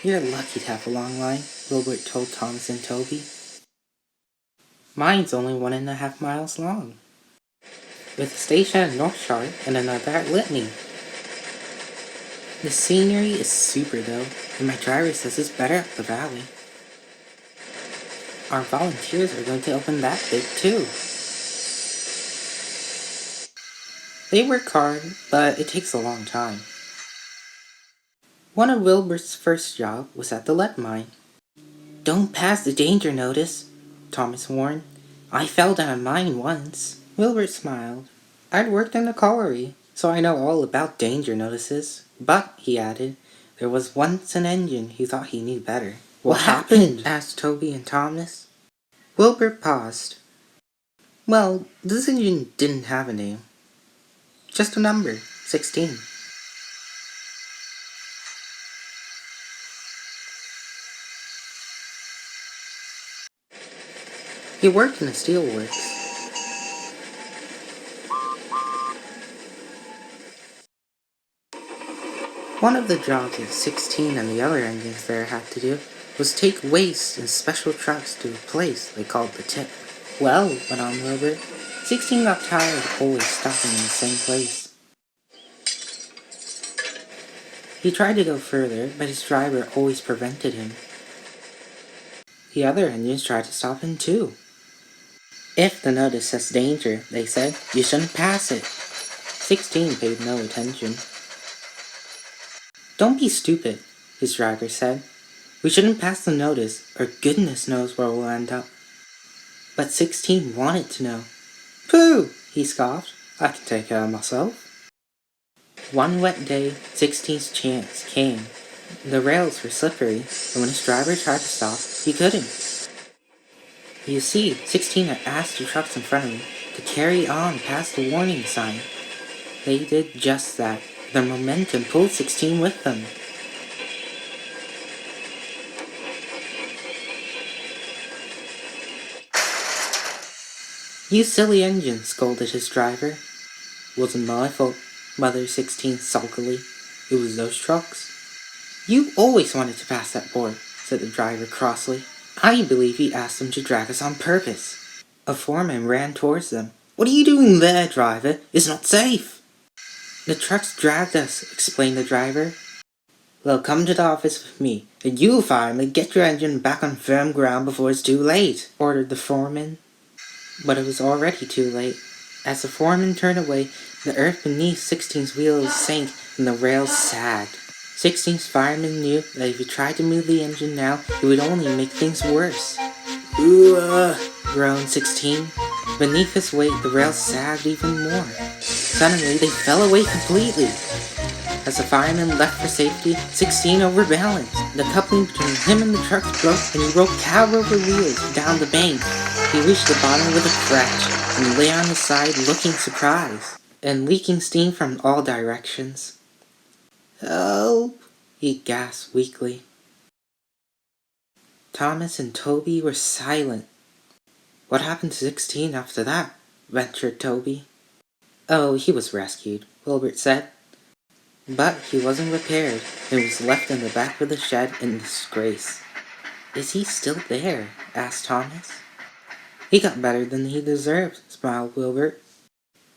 You're lucky to have a long line, Wilbert told Thomas and Toby. Mine's only 1.5 miles long, with a station at North Shore and another at Litany. The scenery is super though, and my driver says it's better up the valley. Our volunteers are going to open that bit too. They work hard, but it takes a long time. One of Wilbur's first jobs was at the lead mine. Don't pass the danger notice, Thomas warned. I fell down a mine once. Wilbur smiled. I'd worked in a colliery, so I know all about danger notices. But, he added, there was once an engine who thought he knew better. What happened? Asked Toby and Thomas. Wilbur paused. Well, this engine didn't have a name. Just a number, 16. He worked in the steelworks. One of the jobs that 16 and the other engines there had to do was take waste in special trucks to a place they called the tip. Well, went on Wilbur, 16 got tired of always stopping in the same place. He tried to go further, but his driver always prevented him. The other engines tried to stop him too. If the notice says danger, they said, you shouldn't pass it. 16 paid no attention. Don't be stupid, his driver said. We shouldn't pass the notice, or goodness knows where we'll end up. But 16 wanted to know. Pooh, he scoffed. I can take care of myself. One wet day, 16's chance came. The rails were slippery, and when his driver tried to stop, he couldn't. You see, 16 had asked the trucks in front of him to carry on past the warning sign. They did just that. Their momentum pulled 16 with them. You silly engine, scolded his driver. Wasn't my fault, muttered 16 sulkily. It was those trucks. You always wanted to pass that board, said the driver crossly. I believe he asked them to drag us on purpose. A foreman ran towards them. What are you doing there, driver? It's not safe. The trucks dragged us, explained the driver. Well, come to the office with me, and you fireman get your engine back on firm ground before it's too late, ordered the foreman. But it was already too late. As the foreman turned away, the earth beneath 16's wheels sank and the rails sagged. 16's fireman knew that if he tried to move the engine now, it would only make things worse. Ooh, groaned 16. Beneath his weight, the rails sagged even more. Suddenly, they fell away completely. As the fireman left for safety, 16 overbalanced. The coupling between him and the trucks broke, and he rolled cow over wheels down the bank. He reached the bottom with a crash, and lay on his side looking surprised, and leaking steam from all directions. Help! He gasped weakly. Thomas and Toby were silent. What happened to 16 after that? Ventured Toby. Oh, he was rescued, Wilbert said. But he wasn't repaired and was left in the back of the shed in disgrace. Is he still there? Asked Thomas. He got better than he deserved, smiled Wilbert.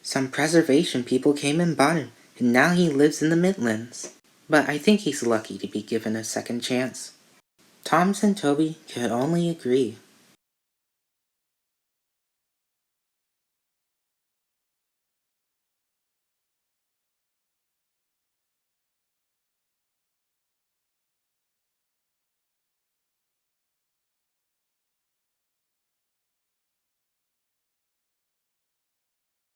Some preservation people came and bought him, and now he lives in the Midlands. But I think he's lucky to be given a second chance. Thomas and Toby could only agree.